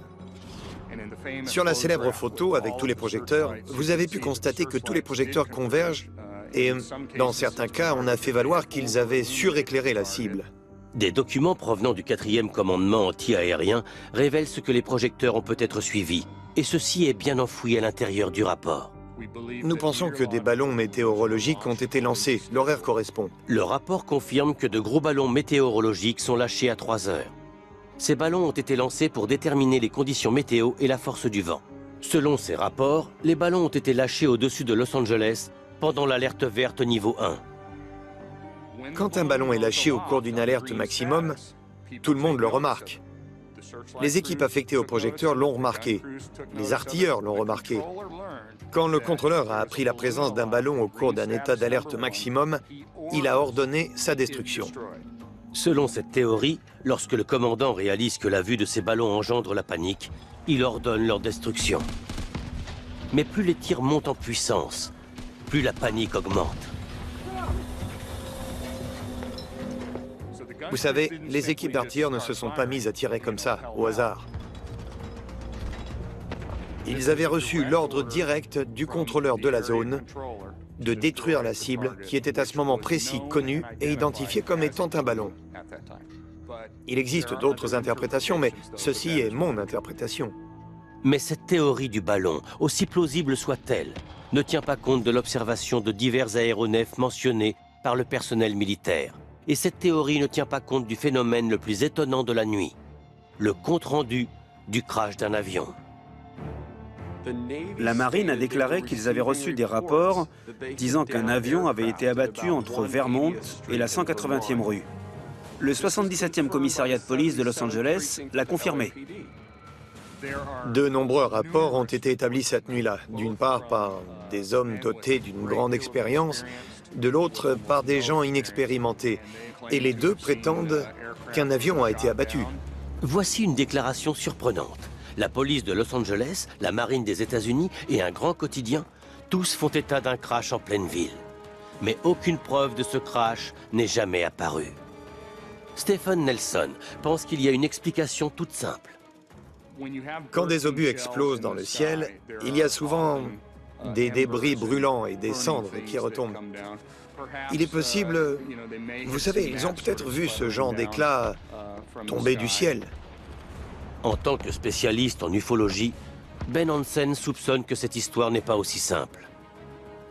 Speaker 10: Sur la célèbre photo avec tous les projecteurs, vous avez pu constater que tous les projecteurs convergent et, dans certains cas, on a fait valoir qu'ils avaient suréclairé la cible.
Speaker 1: Des documents provenant du 4e commandement anti-aérien révèlent ce que les projecteurs ont peut-être suivi, et ceci est bien enfoui à l'intérieur du rapport.
Speaker 10: Nous pensons que des ballons météorologiques ont été lancés. L'horaire correspond.
Speaker 1: Le rapport confirme que de gros ballons météorologiques sont lâchés à 3 heures. Ces ballons ont été lancés pour déterminer les conditions météo et la force du vent. Selon ces rapports, les ballons ont été lâchés au-dessus de Los Angeles pendant l'alerte verte niveau 1.
Speaker 10: Quand un ballon est lâché au cours d'une alerte maximum, tout le monde le remarque. Les équipes affectées au projecteur l'ont remarqué. Les artilleurs l'ont remarqué. Quand le contrôleur a appris la présence d'un ballon au cours d'un état d'alerte maximum, il a ordonné sa destruction.
Speaker 1: Selon cette théorie, lorsque le commandant réalise que la vue de ces ballons engendre la panique, il ordonne leur destruction. Mais plus les tirs montent en puissance, plus la panique augmente.
Speaker 10: Vous savez, les équipes d'artilleurs ne se sont pas mises à tirer comme ça, au hasard. Ils avaient reçu l'ordre direct du contrôleur de la zone de détruire la cible qui était à ce moment précis connue et identifiée comme étant un ballon. Il existe d'autres interprétations, mais ceci est mon interprétation.
Speaker 1: Mais cette théorie du ballon, aussi plausible soit-elle, ne tient pas compte de l'observation de divers aéronefs mentionnés par le personnel militaire. Et cette théorie ne tient pas compte du phénomène le plus étonnant de la nuit, le compte-rendu du crash d'un avion.
Speaker 3: La marine a déclaré qu'ils avaient reçu des rapports disant qu'un avion avait été abattu entre Vermont et la 180e rue. Le 77e commissariat de police de Los Angeles l'a confirmé.
Speaker 10: De nombreux rapports ont été établis cette nuit-là, d'une part par des hommes dotés d'une grande expérience, de l'autre par des gens inexpérimentés. Et les deux prétendent qu'un avion a été abattu.
Speaker 1: Voici une déclaration surprenante. La police de Los Angeles, la marine des États-Unis et un grand quotidien, tous font état d'un crash en pleine ville. Mais aucune preuve de ce crash n'est jamais apparue. Stephen Nelson pense qu'il y a une explication toute simple.
Speaker 10: Quand des obus explosent dans le ciel, il y a souvent des débris brûlants et des cendres qui retombent. Il est possible... Vous savez, ils ont peut-être vu ce genre d'éclat tomber du ciel.
Speaker 1: En tant que spécialiste en ufologie, Ben Hansen soupçonne que cette histoire n'est pas aussi simple.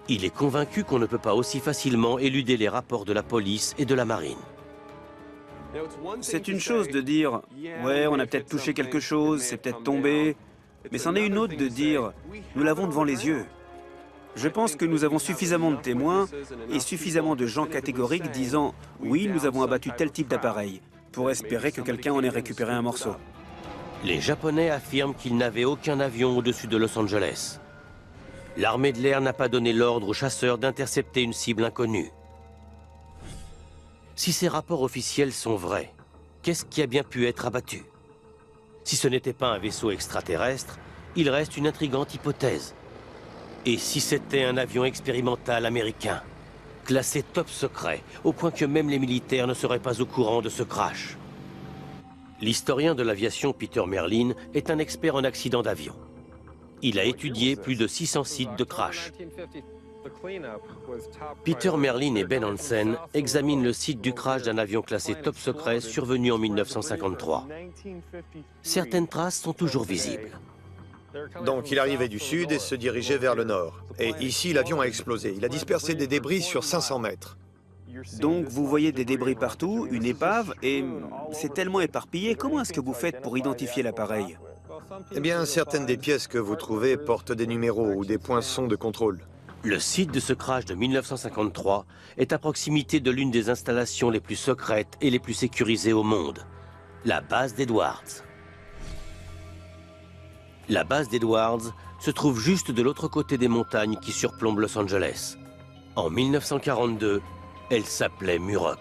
Speaker 1: Il est convaincu qu'on ne peut pas aussi facilement éluder les rapports de la police et de la marine.
Speaker 3: C'est une chose de dire « ouais, on a peut-être touché quelque chose, c'est peut-être tombé », mais c'en est une autre de dire « nous l'avons devant les yeux ». Je pense que nous avons suffisamment de témoins et suffisamment de gens catégoriques disant « oui, nous avons abattu tel type d'appareil » pour espérer que quelqu'un en ait récupéré un morceau.
Speaker 1: Les Japonais affirment qu'ils n'avaient aucun avion au-dessus de Los Angeles. L'armée de l'air n'a pas donné l'ordre aux chasseurs d'intercepter une cible inconnue. Si ces rapports officiels sont vrais, qu'est-ce qui a bien pu être abattu? Si ce n'était pas un vaisseau extraterrestre, il reste une intrigante hypothèse. Et si c'était un avion expérimental américain, classé top secret, au point que même les militaires ne seraient pas au courant de ce crash? L'historien de l'aviation Peter Merlin est un expert en accidents d'avion. Il a étudié plus de 600 sites de crash. Peter Merlin et Ben Hansen examinent le site du crash d'un avion classé top secret survenu en 1953. Certaines traces sont toujours visibles.
Speaker 10: Donc il arrivait du sud et se dirigeait vers le nord. Et ici, l'avion a explosé. Il a dispersé des débris sur 500 mètres.
Speaker 3: Donc vous voyez des débris partout, une épave, et c'est tellement éparpillé. Comment est-ce que vous faites pour identifier l'appareil?
Speaker 10: Eh bien, certaines des pièces que vous trouvez portent des numéros ou des poinçons de contrôle.
Speaker 1: Le site de ce crash de 1953 est à proximité de l'une des installations les plus secrètes et les plus sécurisées au monde, la base d'Edwards. La base d'Edwards se trouve juste de l'autre côté des montagnes qui surplombent Los Angeles. En 1942, elle s'appelait Muroc.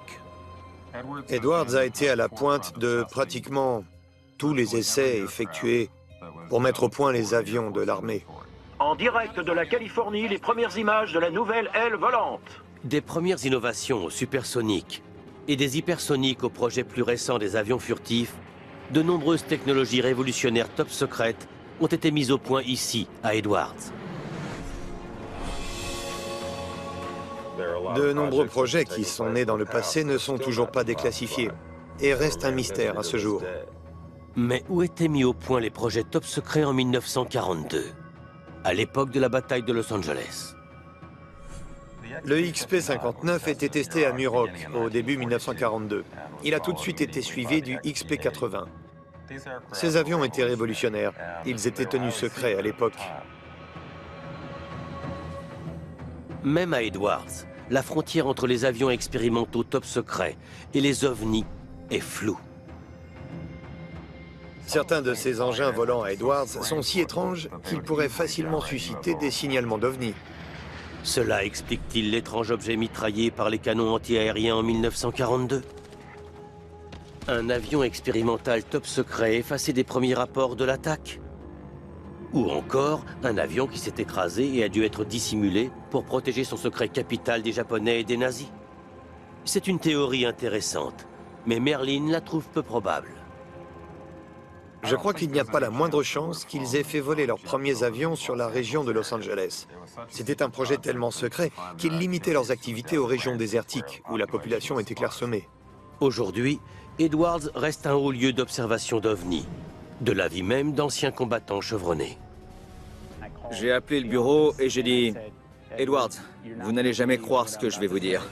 Speaker 10: Edwards a été à la pointe de pratiquement tous les essais effectués pour mettre au point les avions de l'armée.
Speaker 9: En direct de la Californie, les premières images de la nouvelle aile volante.
Speaker 1: Des premières innovations au supersonique et des hypersoniques aux projets plus récents des avions furtifs, de nombreuses technologies révolutionnaires top secrètes ont été mises au point ici, à Edwards.
Speaker 10: De nombreux projets qui sont nés dans le passé ne sont toujours pas déclassifiés et restent un mystère à ce jour.
Speaker 1: Mais où étaient mis au point les projets top secrets en 1942, à l'époque de la bataille de Los Angeles?
Speaker 10: Le XP-59 était testé à Muroc au début 1942. Il a tout de suite été suivi du XP-80. Ces avions étaient révolutionnaires. Ils étaient tenus secrets à l'époque.
Speaker 1: Même à Edwards, la frontière entre les avions expérimentaux top secrets et les ovnis est floue.
Speaker 10: Certains de ces engins volants à Edwards sont si étranges qu'ils pourraient facilement susciter des signalements d'ovnis.
Speaker 1: Cela explique-t-il l'étrange objet mitraillé par les canons antiaériens en 1942? Un avion expérimental top secret effacé des premiers rapports de l'attaque? Ou encore, un avion qui s'est écrasé et a dû être dissimulé pour protéger son secret capital des Japonais et des nazis? C'est une théorie intéressante, mais Merlin la trouve peu probable.
Speaker 10: Je crois qu'il n'y a pas la moindre chance qu'ils aient fait voler leurs premiers avions sur la région de Los Angeles. C'était un projet tellement secret qu'ils limitaient leurs activités aux régions désertiques, où la population était clairsemée.
Speaker 1: Aujourd'hui, Edwards reste un haut lieu d'observation d'ovnis, de l'avis même d'anciens combattants chevronnés.
Speaker 4: J'ai appelé le bureau et j'ai dit « Edwards, vous n'allez jamais croire ce que je vais vous dire. »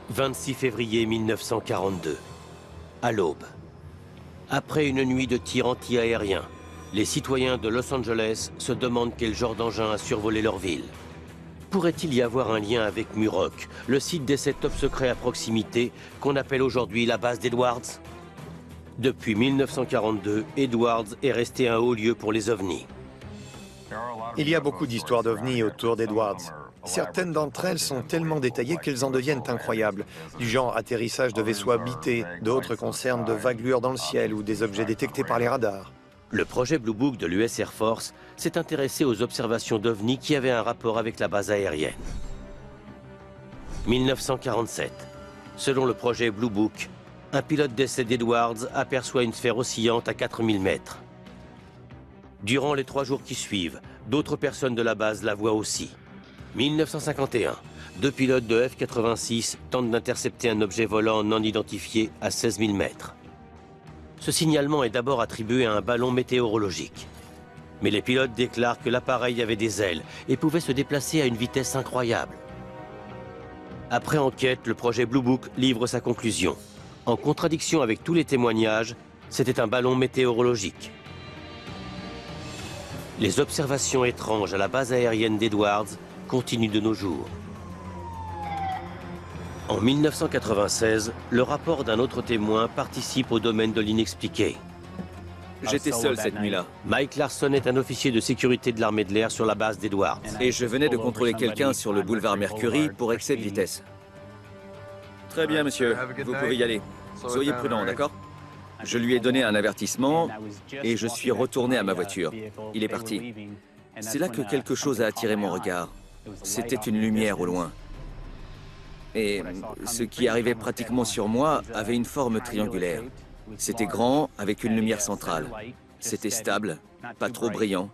Speaker 1: 26 février 1942, à l'aube. Après une nuit de tirs anti-aériens, les citoyens de Los Angeles se demandent quel genre d'engin a survolé leur ville. Pourrait-il y avoir un lien avec Muroc, le site d'essai top secret à proximité qu'on appelle aujourd'hui la base d'Edwards? Depuis 1942, Edwards est resté un haut lieu pour les ovnis.
Speaker 10: Il y a beaucoup d'histoires d'ovnis autour d'Edwards. Certaines d'entre elles sont tellement détaillées qu'elles en deviennent incroyables. Du genre atterrissage de vaisseaux habités, d'autres concernent de vagues lueurs dans le ciel ou des objets détectés par les radars.
Speaker 1: Le projet Blue Book de l'US Air Force s'est intéressé aux observations d'ovnis qui avaient un rapport avec la base aérienne. 1947. Selon le projet Blue Book, un pilote d'essai d'Edwards aperçoit une sphère oscillante à 4000 mètres. Durant les 3 jours qui suivent, d'autres personnes de la base la voient aussi. 1951. 2 pilotes de F-86 tentent d'intercepter un objet volant non identifié à 16 000 mètres. Ce signalement est d'abord attribué à un ballon météorologique. Mais les pilotes déclarent que l'appareil avait des ailes et pouvait se déplacer à une vitesse incroyable. Après enquête, le projet Blue Book livre sa conclusion. En contradiction avec tous les témoignages, c'était un ballon météorologique. Les observations étranges à la base aérienne d'Edwards continuent de nos jours. En 1996, le rapport d'un autre témoin participe au domaine de l'inexpliqué.
Speaker 4: J'étais seul cette nuit-là.
Speaker 1: Mike Larson est un officier de sécurité de l'armée de l'air sur la base d'Edwards.
Speaker 4: Et je venais de contrôler quelqu'un sur le boulevard Mercury pour excès de vitesse. Très bien, monsieur. Vous pouvez y aller. Soyez prudent, d'accord? Je lui ai donné un avertissement et je suis retourné à ma voiture. Il est parti. C'est là que quelque chose a attiré mon regard. C'était une lumière au loin. Et ce qui arrivait pratiquement sur moi avait une forme triangulaire. C'était grand, avec une lumière centrale. C'était stable, pas trop brillant.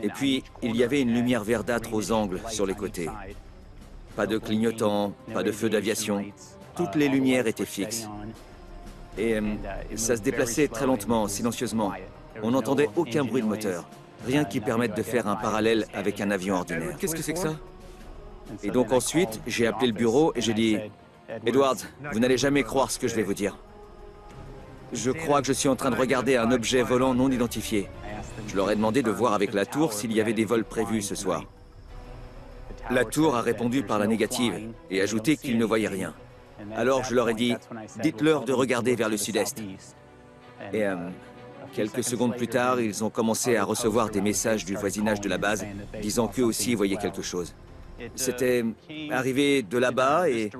Speaker 4: Et puis, il y avait une lumière verdâtre aux angles, sur les côtés. Pas de clignotant, pas de feu d'aviation. Toutes les lumières étaient fixes. Et ça se déplaçait très lentement, silencieusement. On n'entendait aucun bruit de moteur. Rien qui permette de faire un parallèle avec un avion ordinaire. Qu'est-ce que c'est que ça? Et donc ensuite, j'ai appelé le bureau et j'ai dit « Edward, vous n'allez jamais croire ce que je vais vous dire. Je crois que je suis en train de regarder un objet volant non identifié. Je leur ai demandé de voir avec la tour s'il y avait des vols prévus ce soir. La tour a répondu par la négative et ajouté qu'ils ne voyaient rien. Alors je leur ai dit « Dites-leur de regarder vers le sud-est. » Et quelques secondes plus tard, ils ont commencé à recevoir des messages du voisinage de la base disant qu'eux aussi voyaient quelque chose. C'était arrivé de là-bas et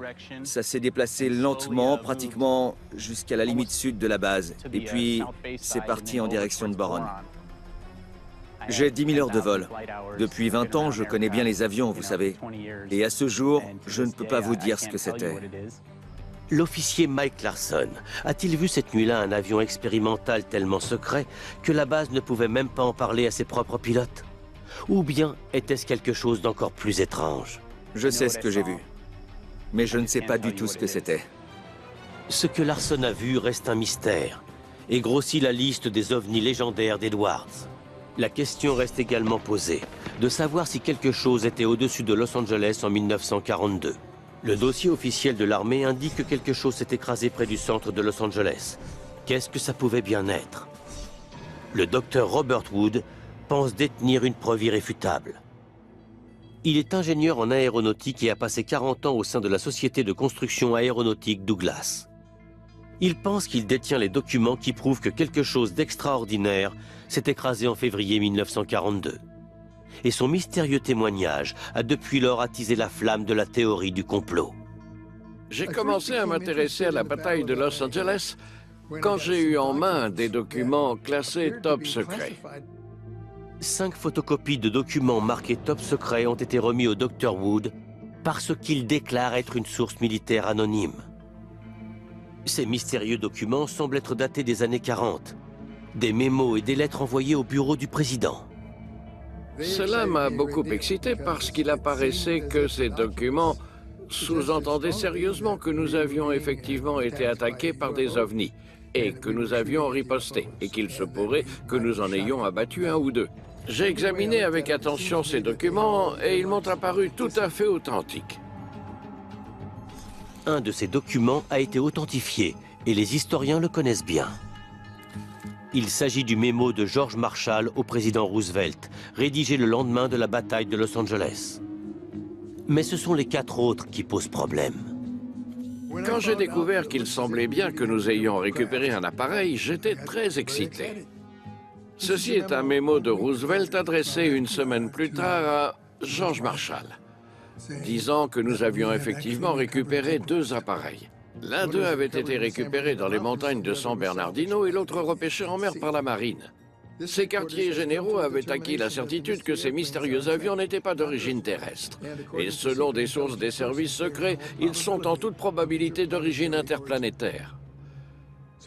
Speaker 4: ça s'est déplacé lentement, pratiquement jusqu'à la limite sud de la base. Et puis, c'est parti en direction de Boron. J'ai 10 000 heures de vol. Depuis 20 ans, je connais bien les avions, vous savez. Et à ce jour, je ne peux pas vous dire ce que c'était.
Speaker 1: L'officier Mike Larson a-t-il vu cette nuit-là un avion expérimental tellement secret que la base ne pouvait même pas en parler à ses propres pilotes? Ou bien était-ce quelque chose d'encore plus étrange?
Speaker 4: Je sais ce que j'ai vu, mais je ne sais pas du tout ce que c'était.
Speaker 1: Ce que Larson a vu reste un mystère et grossit la liste des ovnis légendaires d'Edwards. La question reste également posée, de savoir si quelque chose était au-dessus de Los Angeles en 1942. Le dossier officiel de l'armée indique que quelque chose s'est écrasé près du centre de Los Angeles. Qu'est-ce que ça pouvait bien être? Le docteur Robert Wood pense détenir une preuve irréfutable. Il est ingénieur en aéronautique et a passé 40 ans au sein de la société de construction aéronautique Douglas. Il pense qu'il détient les documents qui prouvent que quelque chose d'extraordinaire s'est écrasé en février 1942. Et son mystérieux témoignage a depuis lors attisé la flamme de la théorie du complot.
Speaker 6: J'ai commencé à m'intéresser à la bataille de Los Angeles quand j'ai eu en main des documents classés top secret.
Speaker 1: 5 photocopies de documents marqués top secret ont été remis au Dr Wood parce qu'il déclare être une source militaire anonyme. Ces mystérieux documents semblent être datés des années 40, des mémos et des lettres envoyées au bureau du président.
Speaker 6: Cela m'a beaucoup excité parce qu'il apparaissait que ces documents sous-entendaient sérieusement que nous avions effectivement été attaqués par des ovnis et que nous avions riposté et qu'il se pourrait que nous en ayons abattu un ou deux. J'ai examiné avec attention ces documents et ils m'ont apparu tout à fait authentiques.
Speaker 1: Un de ces documents a été authentifié et les historiens le connaissent bien. Il s'agit du mémo de George Marshall au président Roosevelt, rédigé le lendemain de la bataille de Los Angeles. Mais ce sont les 4 autres qui posent problème.
Speaker 6: Quand j'ai découvert qu'il semblait bien que nous ayons récupéré un appareil, j'étais très excité. Ceci est un mémo de Roosevelt adressé une semaine plus tard à George Marshall, disant que nous avions effectivement récupéré 2 appareils. L'un d'eux avait été récupéré dans les montagnes de San Bernardino et l'autre repêché en mer par la marine. Ces quartiers généraux avaient acquis la certitude que ces mystérieux avions n'étaient pas d'origine terrestre. Et selon des sources des services secrets, ils sont en toute probabilité d'origine interplanétaire.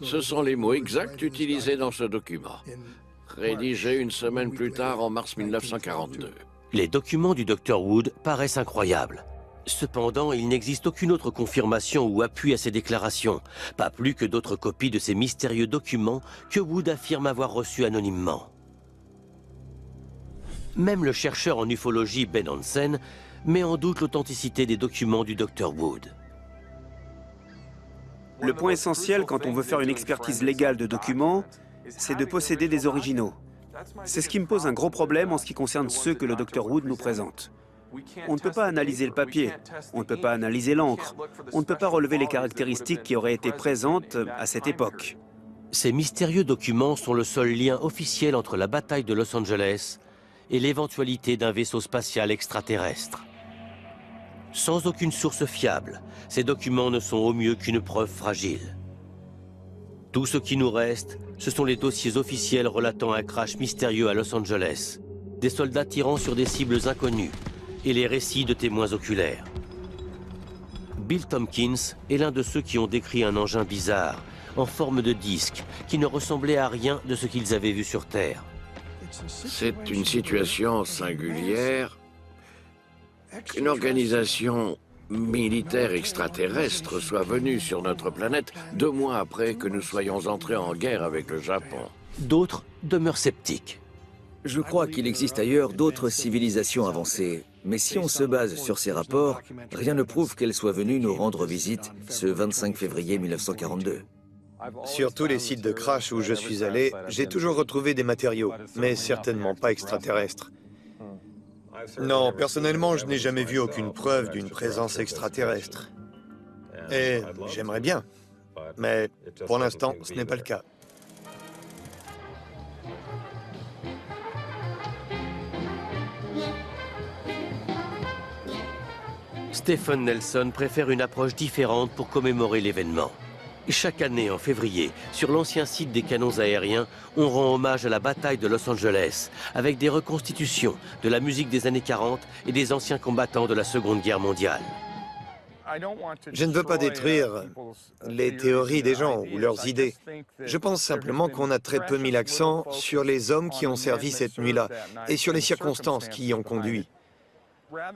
Speaker 6: Ce sont les mots exacts utilisés dans ce document, rédigé une semaine plus tard en mars 1942.
Speaker 1: Les documents du Dr Wood paraissent incroyables. Cependant, il n'existe aucune autre confirmation ou appui à ces déclarations, pas plus que d'autres copies de ces mystérieux documents que Wood affirme avoir reçus anonymement. Même le chercheur en ufologie Ben Hansen met en doute l'authenticité des documents du Dr Wood.
Speaker 3: Le point essentiel quand on veut faire une expertise légale de documents, c'est de posséder des originaux. C'est ce qui me pose un gros problème en ce qui concerne ceux que le Dr Wood nous présente. On ne peut pas analyser le papier, on ne peut pas analyser l'encre, on ne peut pas relever les caractéristiques qui auraient été présentes à cette époque.
Speaker 1: Ces mystérieux documents sont le seul lien officiel entre la bataille de Los Angeles et l'éventualité d'un vaisseau spatial extraterrestre. Sans aucune source fiable, ces documents ne sont au mieux qu'une preuve fragile. Tout ce qui nous reste, ce sont les dossiers officiels relatant un crash mystérieux à Los Angeles, des soldats tirant sur des cibles inconnues, et les récits de témoins oculaires. Bill Tompkins est l'un de ceux qui ont décrit un engin bizarre, en forme de disque, qui ne ressemblait à rien de ce qu'ils avaient vu sur Terre.
Speaker 6: C'est une situation singulière qu'une organisation militaire extraterrestre soit venu sur notre planète 2 mois après que nous soyons entrés en guerre avec le Japon.
Speaker 1: D'autres demeurent sceptiques.
Speaker 4: Je crois qu'il existe ailleurs d'autres civilisations avancées, mais si on se base sur ces rapports, rien ne prouve qu'elles soient venues nous rendre visite ce 25 février 1942.
Speaker 10: Sur tous les sites de crash où je suis allé, j'ai toujours retrouvé des matériaux, mais certainement pas extraterrestres. Non, personnellement, je n'ai jamais vu aucune preuve d'une présence extraterrestre. Et j'aimerais bien, mais pour l'instant, ce n'est pas le cas.
Speaker 1: Stephen Nelson préfère une approche différente pour commémorer l'événement. Chaque année, en février, sur l'ancien site des canons aériens, on rend hommage à la bataille de Los Angeles, avec des reconstitutions de la musique des années 40 et des anciens combattants de la Seconde Guerre mondiale.
Speaker 10: Je ne veux pas détruire les théories des gens ou leurs idées. Je pense simplement qu'on a très peu mis l'accent sur les hommes qui ont servi cette nuit-là et sur les circonstances qui y ont conduit.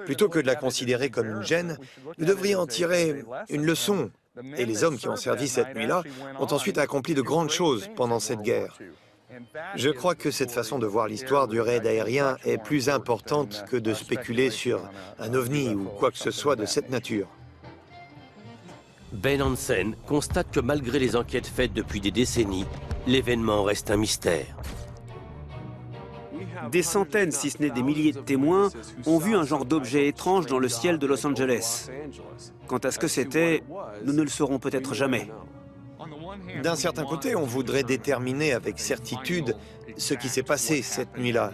Speaker 10: Plutôt que de la considérer comme une gêne, nous devrions en tirer une leçon. Et les hommes qui ont servi cette nuit-là ont ensuite accompli de grandes choses pendant cette guerre. Je crois que cette façon de voir l'histoire du raid aérien est plus importante que de spéculer sur un ovni ou quoi que ce soit de cette nature.
Speaker 1: Ben Hansen constate que malgré les enquêtes faites depuis des décennies, l'événement reste un mystère.
Speaker 3: Des centaines, si ce n'est des milliers de témoins, ont vu un genre d'objet étrange dans le ciel de Los Angeles. Quant à ce que c'était, nous ne le saurons peut-être jamais.
Speaker 10: D'un certain côté, on voudrait déterminer avec certitude ce qui s'est passé cette nuit-là.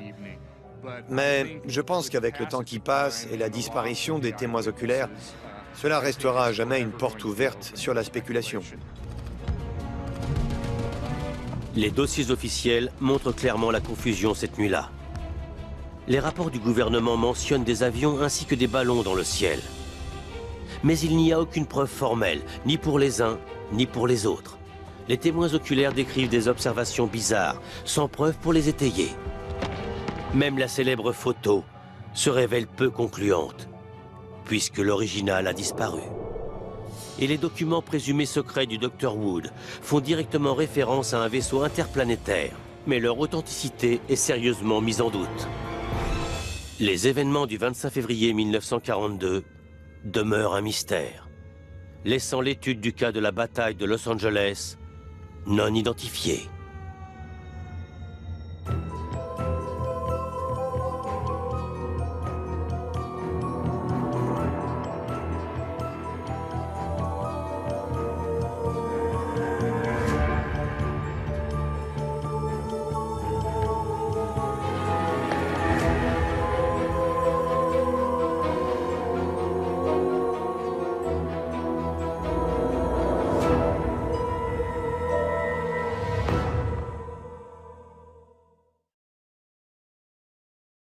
Speaker 10: Mais je pense qu'avec le temps qui passe et la disparition des témoins oculaires, cela restera à jamais une porte ouverte sur la spéculation.
Speaker 1: Les dossiers officiels montrent clairement la confusion cette nuit-là. Les rapports du gouvernement mentionnent des avions ainsi que des ballons dans le ciel. Mais il n'y a aucune preuve formelle, ni pour les uns, ni pour les autres. Les témoins oculaires décrivent des observations bizarres, sans preuve pour les étayer. Même la célèbre photo se révèle peu concluante, puisque l'original a disparu. Et les documents présumés secrets du Dr Wood font directement référence à un vaisseau interplanétaire, mais leur authenticité est sérieusement mise en doute. Les événements du 25 février 1942 demeurent un mystère, laissant l'étude du cas de la bataille de Los Angeles non identifiée.